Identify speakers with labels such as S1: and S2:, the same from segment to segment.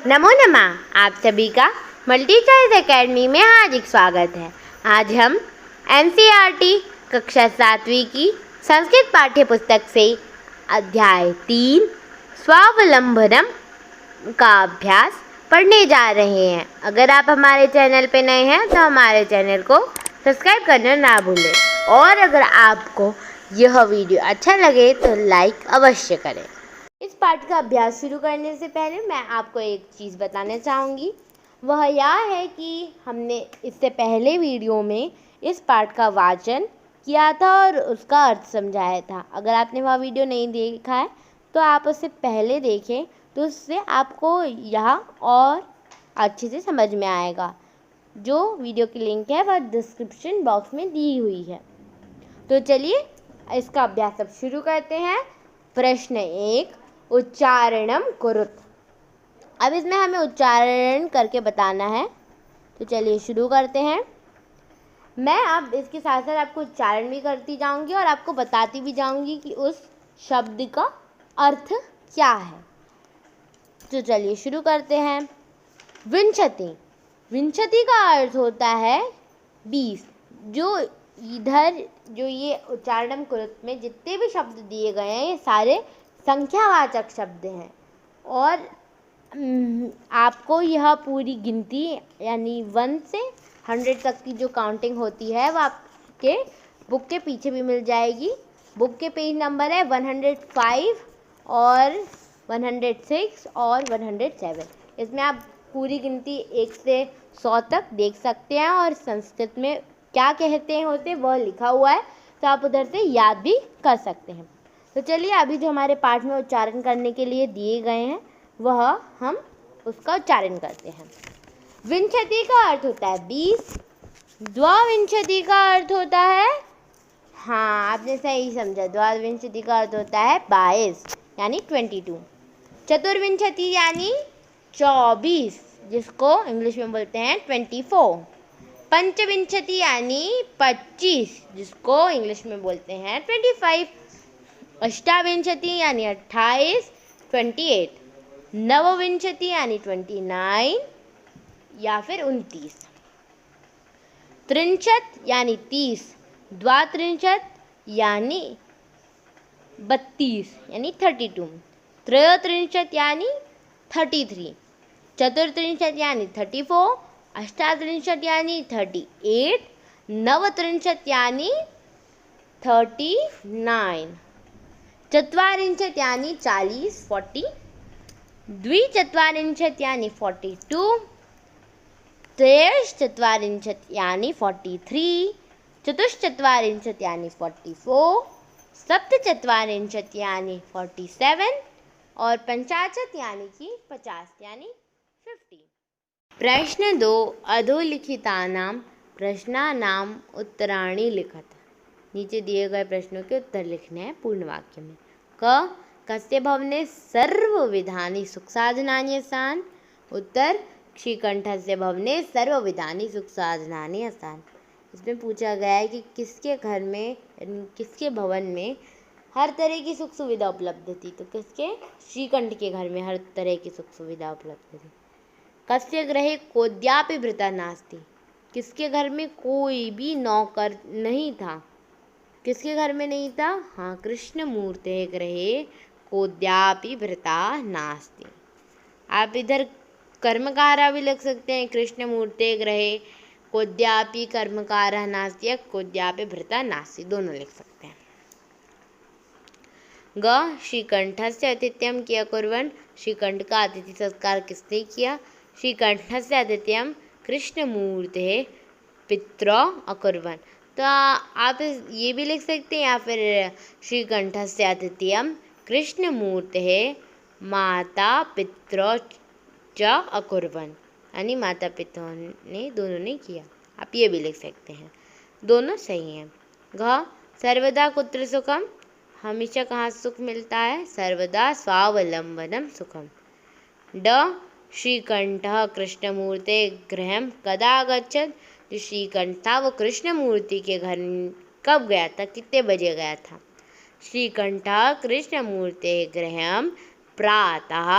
S1: नमो नमः। आप सभी का मल्टी चॉइस एकेडमी में हार्दिक स्वागत है। आज हम एनसीईआरटी कक्षा 7वीं की संस्कृत पाठ्य पुस्तक से अध्याय 3 स्वावलंबनम का अभ्यास पढ़ने जा रहे हैं। अगर आप हमारे चैनल पे नए हैं तो हमारे चैनल को सब्सक्राइब करना ना भूलें और अगर आपको यह वीडियो अच्छा लगे तो लाइक अवश्य करें। इस पाठ का अभ्यास शुरू करने से पहले मैं आपको एक चीज़ बताना चाहूँगी। वह यह है कि हमने इससे पहले वीडियो में इस पाठ का वाचन किया था और उसका अर्थ समझाया था। अगर आपने वह वीडियो नहीं देखा है तो आप उससे पहले देखें, तो उससे आपको यह और अच्छे से समझ में आएगा। जो वीडियो की लिंक है वह डिस्क्रिप्शन बॉक्स में दी हुई है। तो चलिए इसका अभ्यास अब शुरू करते हैं। प्रश्न 1, उच्चारणम कुरुत। अब इसमें हमें उच्चारण करके बताना है, तो चलिए शुरू करते हैं। मैं अब इसके साथ साथ आपको उच्चारण भी करती जाऊंगी और आपको बताती भी जाऊंगी कि उस शब्द का अर्थ क्या है। तो चलिए शुरू करते हैं। विंशति। विंशति का अर्थ होता है 20। जो ये उच्चारणम कुरुत में जितने भी शब्द दिए गए हैं ये सारे संख्यावाचक शब्द हैं और आपको यह पूरी गिनती यानी 1 से 100 तक की जो काउंटिंग होती है वह आपके बुक के पीछे भी मिल जाएगी। बुक के पेज नंबर है 105 और 106 और 107। इसमें आप पूरी गिनती 1 से 100 तक देख सकते हैं और संस्कृत में क्या कहते होते वह लिखा हुआ है, तो आप उधर से याद भी कर सकते हैं। तो चलिए अभी जो हमारे पाठ में उच्चारण करने के लिए दिए गए हैं वह हम उसका उच्चारण करते हैं। विंशति का अर्थ होता है 20। द्वाविंशति का अर्थ होता है, हाँ आपने सही समझा, द्वाविंशति का अर्थ होता है 22 यानी 22। चतुर्विंशति यानी 24 जिसको इंग्लिश में बोलते हैं 24। पंचविंशति यानी 25 जिसको इंग्लिश में बोलते हैं 25। अष्टाविंशति यानी 28 28। नवविंशति यानी 29 या फिर 29। त्रिंशत यानी 30। द्वात्रिंशत यानी 32 यानी 32। त्रयोत्रिंशत यानी 33। चतुर्त्रिंशत यानी 34। अष्टात्रिंशत यानी 38। नवत्रिंशत यानी 39। चत्वारिंशत यानी 40 40। द्विचत्वारिंशत यानी 42। त्रयश्चत्वारिंशत यानी 43। चतुश्चत्वारिंशत यानी 44। सप्तचत्वारिंशत यानी 47 और पंचाशत यानी कि 50 यानी 50। प्रश्न 2, अधोलिखितानां प्रश्नानाम् उत्तराणि लिखत। नीचे दिए गए प्रश्नों के उत्तर लिखने हैं पूर्ण वाक्य में। कस्य भवने सर्वविधानि सुखसाधनानि आसन्। उत्तर, श्रीकंठस्य भवने सर्वविधानि सुखसाधनानि आसन्। इसमें पूछा गया है कि किसके घर में, किसके भवन में हर तरह की सुख सुविधा उपलब्ध थी, तो किसके, श्रीकंठ के घर में हर तरह की सुख सुविधा उपलब्ध थी। कस्य गृहे कोऽद्यापि भृता नास्ति। किसके घर में कोई भी नौकर नहीं था। किसके घर में नहीं था, हाँ कृष्णमूर्ते गृहे कोऽद्यापि भृता नास्ति। आप इधर कर्मकारा भी लिख सकते हैं, कृष्णमूर्ते गृहे कोऽद्यापि कर्मकारः नास्ति या कोऽद्यापि भृता नास्ति, दोनों लिख सकते हैं। श्रीकंठस्य आतिथ्यं किया कुर्वन्। श्रीकंठ का अतिथि संस्कार किसने किया। श्रीकंठस्य आतिथ्यं कृष्णमूर्ते पित्रा अकुर्वन्। तो आप ये भी लिख सकते हैं या फिर श्रीकंठस्य आतिथ्यं कृष्णमूर्ते माता पित्रा च अकुर्वन्, यानी माता पिता ने दोनों ने किया। आप ये भी लिख सकते हैं, दोनों सही हैं। सर्वदा कुत्र सुखम। हमेशा कहाँ सुख मिलता है, सर्वदा स्वावलंबनम सुखम। श्रीकंठः कृष्णमूर्ते गृहं कदा अगच्छत्। जो श्रीकंठ था वो कृष्णमूर्ति के घर कब गया था, कितने बजे गया था। श्रीकंठः कृष्णमूर्ते गृहं प्रातः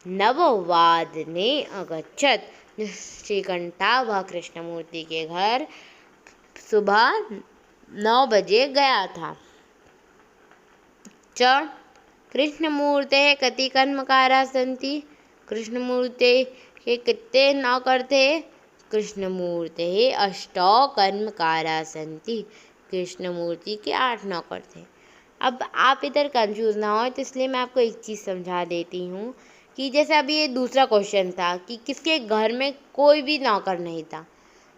S1: नववादने अगच्छत्। श्रीकंठा कृष्णमूर्ति के घर सुबह 9 बजे गया था। च कृष्णमूर्तेः कति कर्मकाराः सन्ति। कृष्णमूर्ति के कितने नौकर थे। कृष्णमूर्तेः अष्टौ कर्मकाराः सन्ति। कृष्णमूर्ति के 8 नौकर थे। अब आप इधर कंफ्यूज ना हो, तो इसलिए मैं आपको एक चीज़ समझा देती हूँ कि जैसे अभी ये दूसरा क्वेश्चन था कि किसके घर में कोई भी नौकर नहीं था,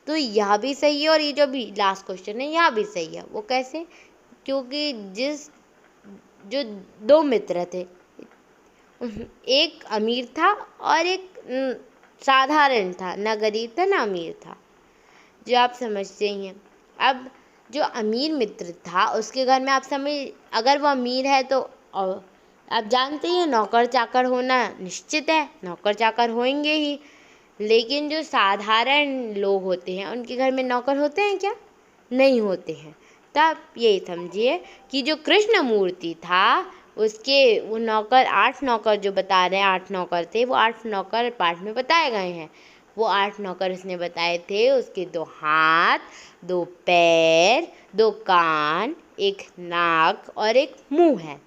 S1: तो यह भी सही है और ये जो भी लास्ट क्वेश्चन है यह भी सही है। वो कैसे? क्योंकि जो 2 मित्र थे, एक अमीर था और एक साधारण था, ना गरीब था ना अमीर था, जो आप समझते ही हैं। अब जो अमीर मित्र था उसके घर में आप अगर वो अमीर है तो आप जानते ही नौकर चाकर होना निश्चित है, नौकर चाकर होंगे ही। लेकिन जो साधारण लोग होते हैं उनके घर में नौकर होते हैं क्या? नहीं होते हैं। तो आप यही समझिए कि जो कृष्ण मूर्ति था उसके वो नौकर 8 नौकर जो बता रहे हैं 8 नौकर थे, वो 8 नौकर पाठ में बताए गए हैं। वो 8 नौकर उसने बताए थे, उसके 2 हाथ, 2 पैर, 2 कान, 1 नाक और 1 मुंह है।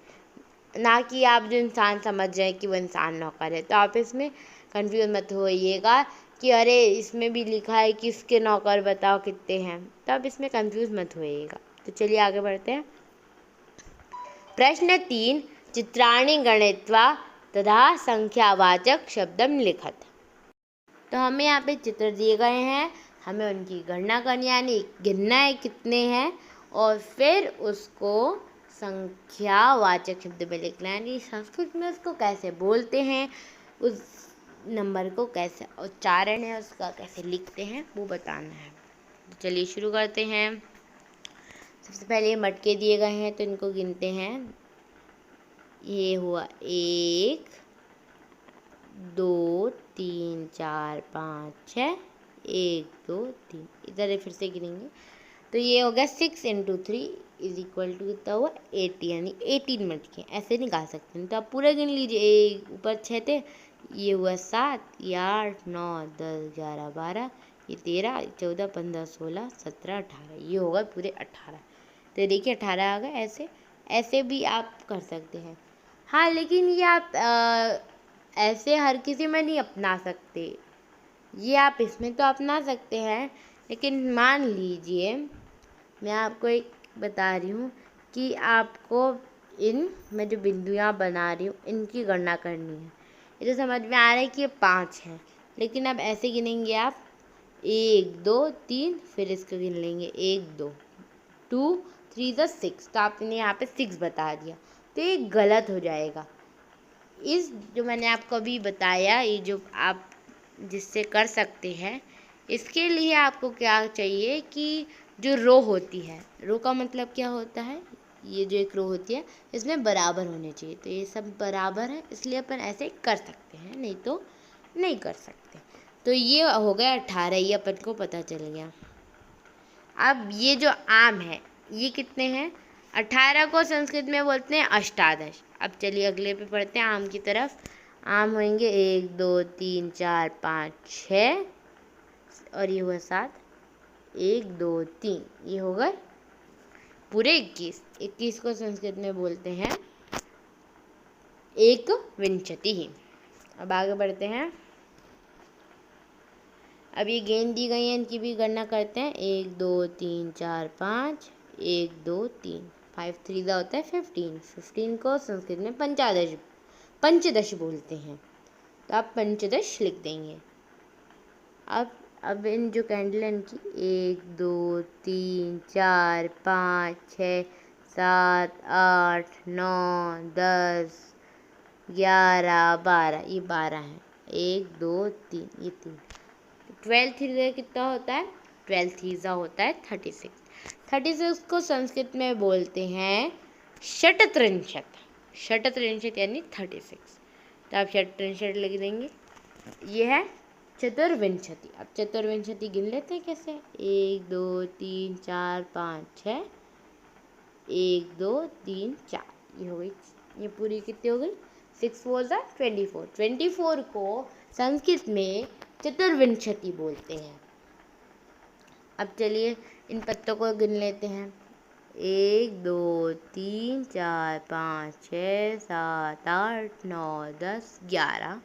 S1: ना कि आप जो इंसान समझ जाए कि वो इंसान नौकर है। तो आप इसमें कंफ्यूज मत होइएगा कि अरे इसमें भी लिखा है कि इसके नौकर बताओ कितने हैं, तो आप इसमें कंफ्यूज मत होइएगा। तो चलिए आगे बढ़ते हैं। प्रश्न 3, चित्राणि गणयित्वा तथा संख्यावाचक शब्दम लिखत। तो हमें यहाँ पे चित्र दिए गए हैं, हमें उनकी गणना करनी यानी गिनना है कितने हैं, और फिर उसको संख्यावाचक शब्द में लिखना है, यानी संस्कृत में उसको कैसे बोलते हैं, उस नंबर को कैसे उच्चारण है उसका कैसे लिखते हैं वो बताना है। तो चलिए शुरू करते हैं। सबसे पहले मटके दिए गए हैं तो इनको गिनते हैं। ये हुआ 1 2 3 4 5 6, 1 2 3, इधर फिर से गिनेंगे तो ये हो गया 6 × 3 = कितना हुआ 80, यानी 18 मटके। ऐसे निकाल सकते हैं, तो आप पूरा गिन लीजिए। ऊपर 6 थे, ये हुआ 7, ये 8 9 10 11 12, ये 13 14 15 16 17 18, ये होगा पूरे 18। तो देखिए 18 आ गए। ऐसे भी आप कर सकते हैं। हाँ, लेकिन ये आप ऐसे हर किसी में नहीं अपना सकते। ये आप इसमें तो अपना सकते हैं, लेकिन मान लीजिए मैं आपको एक बता रही हूँ कि आपको मैं जो बिंदुयाँ बना रही हूँ इनकी गणना करनी है। ये तो समझ में आ रहा है कि ये 5 है, लेकिन अब ऐसे गिनेंगे आप 1 2 3, फिर इसको गिन लेंगे 1 2 2 3 6, तो आपने यहाँ पे 6 बता दिया, तो ये गलत हो जाएगा। इस जो मैंने आपको अभी बताया, ये जो आप जिससे कर सकते हैं, इसके लिए आपको क्या चाहिए कि जो रो होती है, रो का मतलब क्या होता है, ये जो एक रो होती है इसमें बराबर होने चाहिए। तो ये सब बराबर है, इसलिए अपन ऐसे कर सकते हैं, नहीं तो नहीं कर सकते। तो ये हो गया 18, ये अपन को पता चल गया। अब ये जो आम है ये कितने हैं? 18 को संस्कृत में बोलते हैं अष्टादश। अब चलिए अगले पे पढ़ते हैं आम की तरफ। आम होंगे 1 2 3 4 5 6, और ये हुआ 7, 1 2 3, ये हो गए पूरे 21। 21 को संस्कृत में बोलते हैं एक विंशति। अब आगे बढ़ते हैं। अब ये गेंद दी गई है, इनकी भी गणना करते हैं। 1 2 3 4 5, 1 2 3, 5 3 होता है 15। 15 को संस्कृत में पंचदश बोलते हैं, तो आप पंचदश लिख देंगे। अब इन जो कैंडल है इनकी 1 2 3 4 5 6 7 8 9 10 11 12, ये 12 है। 1 2 3, ये 3। 12 3 कितना होता है? 12 3 होता है 36। 36 को संस्कृत में बोलते हैं षट्त्रिंशत्। षट्त्रिंशत् यानी 36, तो आप षट्त्रिंशत् लिख देंगे। ये है चतुर्विंशति। अब चतुर्विंशति गिन लेते हैं कैसे? 1 2 3 4 5 6, 1 2 3 4, ये हो गई। ये पूरी कितनी हो गई? 6 4 ज़ा 24, 24 को संस्कृत में चतुर्विंशति बोलते हैं। अब चलिए इन पत्तों को गिन लेते हैं। 1 2 3 4 5 6 7 8 9 10 11,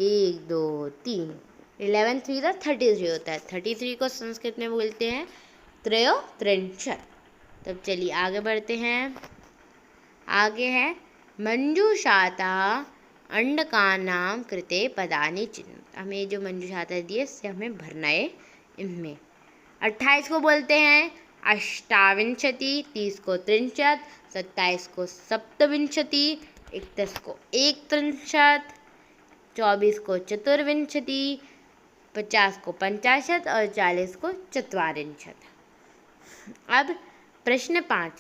S1: 1 2 3, 11 3 ज़ा 33 होता है। 33 को संस्कृत में बोलते हैं त्रयोत्रिंशत्। तब चलिए आगे बढ़ते हैं। आगे है मंजूषाता अंडकानां कृते पदानि चिन्ह। हमें जो मंजूषाता दिए इससे हमें भरना है इनमें। 28 को बोलते हैं अष्टाविंशति, 30 को त्रिंशत्, 27 को सप्तविंशति, 31 को एकत्रिंशत्, 24 को चतुर्विंशति, 50 को पंचाशत् और 40 को चत्वारिंशत्। अब प्रश्न 5,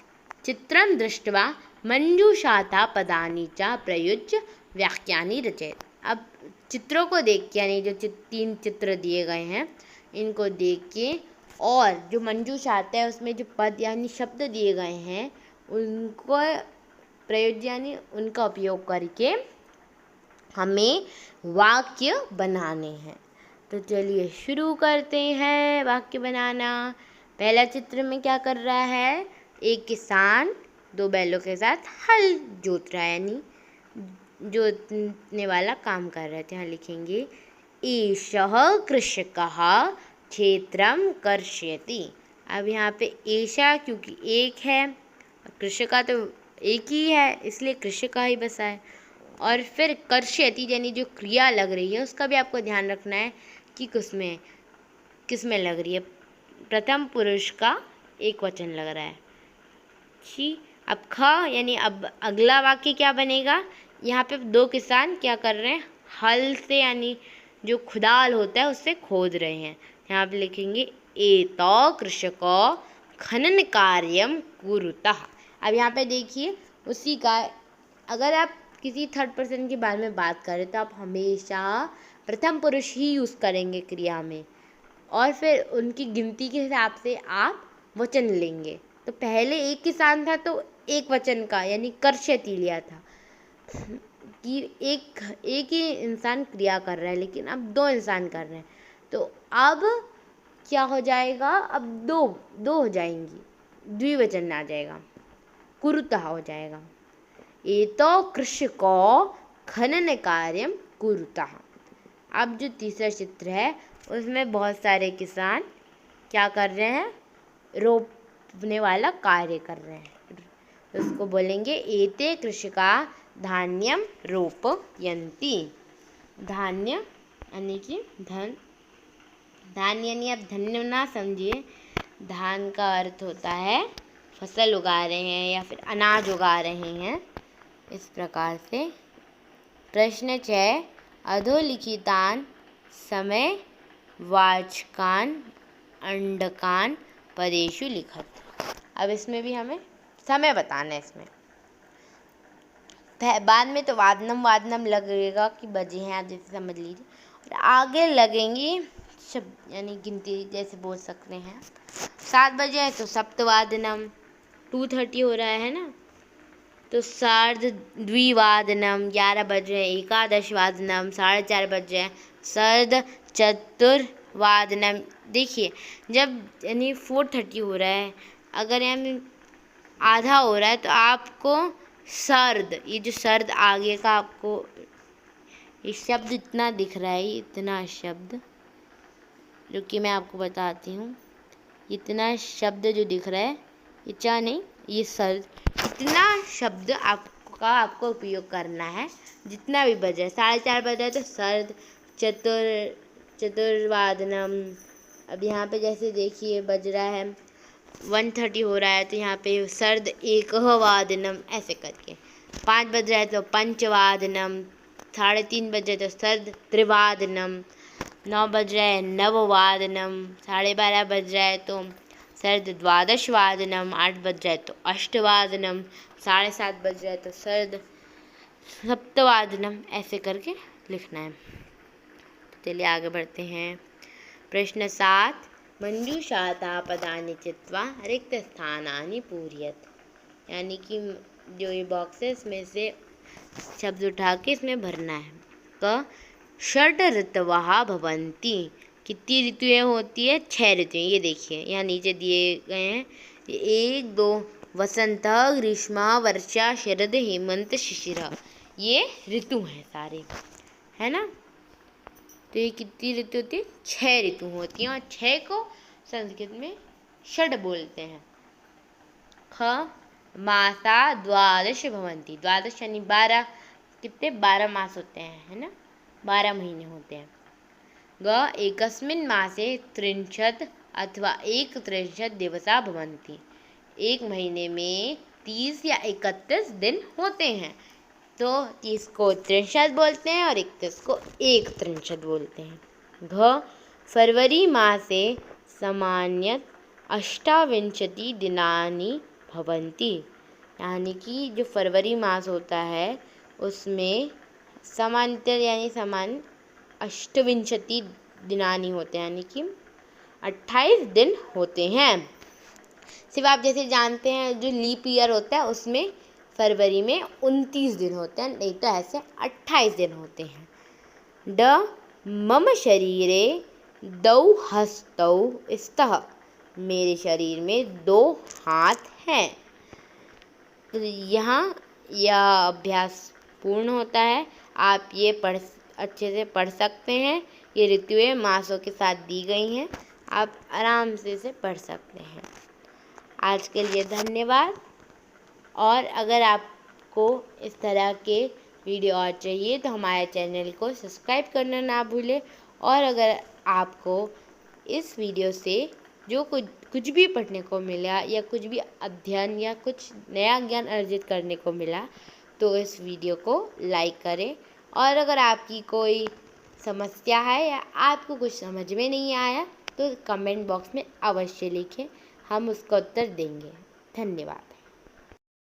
S1: चित्रं दृष्ट्वा मंजूषाता पदानि च प्रयुज्य वाक्यानि रचयेत्। अब चित्रों को देख के, यानी जो 3 चित्र दिए गए हैं इनको देख के और जो मंजूषाता है उसमें जो पद यानी शब्द दिए गए हैं उनको प्रयुज्य यानी उनका उपयोग करके हमें वाक्य बनाने हैं। तो चलिए शुरू करते हैं वाक्य बनाना। पहला चित्र में क्या कर रहा है, एक किसान 2 बैलों के साथ हल जोत रहा है, यानी जोतने वाला काम कर रहे थे। यहाँ लिखेंगे एषः कृषकः क्षेत्रं कर्षयति। अब यहाँ पे एषा क्योंकि एक है, कृषका तो एक ही है इसलिए कृषका ही बसा है। और फिर कर्षयति यानी जो क्रिया लग रही है उसका भी आपको ध्यान रखना है कि किस में लग रही है। प्रथम पुरुष का एक वचन लग रहा है। ठीक, अब ख यानी अब अगला वाक्य क्या बनेगा, यहाँ पे 2 किसान क्या कर रहे हैं, हल से यानी जो खुदाल होता है उससे खोद रहे हैं। यहाँ पे लिखेंगे एतौ कृषको खनन कार्यम कुरुतः। अब यहाँ पे देखिए उसी का, अगर आप किसी थर्ड पर्सन के बारे में बात करें तो आप हमेशा प्रथम पुरुष ही यूज़ करेंगे क्रिया में, और फिर उनकी गिनती के हिसाब से आप वचन लेंगे। तो पहले एक किसान था तो एक वचन का यानी कर्षयति लिया था कि एक ही इंसान क्रिया कर रहा है, लेकिन अब 2 इंसान कर रहे हैं तो अब क्या हो जाएगा, अब दो हो जाएंगी, द्विवचन आ जाएगा, कुरुतः हो जाएगा। एतौ कृषको खनन कार्यम कुरुतः। अब जो तीसरा चित्र है उसमें बहुत सारे किसान क्या कर रहे हैं, रोपने वाला कार्य कर रहे हैं। उसको बोलेंगे एते कृषका धान्यम रोपयन्ति। धान्य यानी कि धन, धान्य यानी आप धन्य ना समझिए, धान का अर्थ होता है फसल उगा रहे हैं या फिर अनाज उगा रहे हैं, इस प्रकार से। प्रश्न 6, अधोलिखितान समय वाचकान अंडकान पदेषु लिखत। अब इसमें भी हमें समय बताना है। इसमें बाद में तो वादनम लगेगा कि बजे हैं, आप जैसे समझ लीजिए, और आगे लगेंगी शब्द यानी गिनती, जैसे बोल सकते हैं 7 बजे है तो सप्तवादनम, 2:30 हो रहा है ना तो सार्धद्विवादनम, 11 बज रहे हैं एकादशवादनम, 4:30 बज रहे हैं सार्धचतुर्वादनम। देखिए जब यानी 4:30 हो रहा है, अगर यानी आधा हो रहा है तो आपको सर्द, ये जो सर्द आगे का आपको ये शब्द इतना दिख रहा है, इतना शब्द, जो कि मैं आपको बताती हूँ, इतना शब्द जो दिख रहा है, ये चा नहीं, ये सर्द, इतना शब्द आपको उपयोग करना है जितना भी बजे। 4:30 बजे तो सर्द चतुर्वादनम। अब यहाँ पे जैसे देखिए बज रहा है 1:30 हो रहा है तो यहाँ पे सर्द एकवादनम, ऐसे करके। 5 बज रहा है तो पंचवादनम, 3:30 बजे तो सर्द त्रिवादनम, 9 बज रहा है नववादनम, 12:30 बज रहा है तो सर्द द्वादशवादनम, 8 बज रहा है तो अष्टवादनम, 7:30 बज रहा है तो सर्द सप्तवादनम, ऐसे करके लिखना है। चलिए आगे बढ़ते हैं। प्रश्न 7, मंजूषाता पदानि चित्वा रिक्त स्थानानि पूरयत। यानी कि जो ये बॉक्सेस में से शब्द उठा के इसमें भरना है। क षड् ऋतवः भवन्ति, कितनी ऋतुएं होती है? 6 ऋतुएं। ये देखिए यहाँ नीचे दिए गए हैं, 1 2 वसंत, ग्रीष्म, वर्षा, शरद, हेमंत, शिशिर, ये ऋतु हैं सारे, है ना। तो ये कितनी ऋतु होती है? 6 ऋतु होती हैं, और 6 को संस्कृत में षड् बोलते हैं। ख मासा द्वादश भवन्ति, द्वादश यानी 12, कितने? 12 मास होते हैं, है ना, 12 महीने होते हैं। ग एकस्मिन् मासे 30 अथवा 31 दिवसा भवन्ति, एक महीने में 30 या 31 दिन होते हैं। तो 30 को 63 बोलते हैं और 31 को 31 बोलते हैं। घ फरवरी मासे सामान्यत 28 दिनानि भवन्ति, यानी कि जो फरवरी मास होता है उसमें सामान्यतः यानी सामान्य 28 दिनानि होते हैं, यानी कि 28 दिन होते हैं। सिर्फ आप जैसे जानते हैं जो लीप ईयर होता है उसमें फरवरी में 29 दिन होते हैं, नहीं तो ऐसे 28 दिन होते हैं। ड मम शरीरे 2 हस्तौ स्तः, मेरे शरीर में 2 हाथ हैं। तो यहाँ यह अभ्यास पूर्ण होता है। आप ये अच्छे से पढ़ सकते हैं। ये ऋतुएं मासों के साथ दी गई हैं, आप आराम से इसे पढ़ सकते हैं। आज के लिए धन्यवाद। और अगर आपको इस तरह के वीडियो और चाहिए तो हमारे चैनल को सब्सक्राइब करना ना भूलें। और अगर आपको इस वीडियो से जो कुछ भी पढ़ने को मिला या कुछ भी अध्ययन या कुछ नया ज्ञान अर्जित करने को मिला तो इस वीडियो को लाइक करें। और अगर आपकी कोई समस्या है या आपको कुछ समझ में नहीं आया तो कमेंट बॉक्स में अवश्य लिखें, हम उसका उत्तर देंगे। धन्यवाद।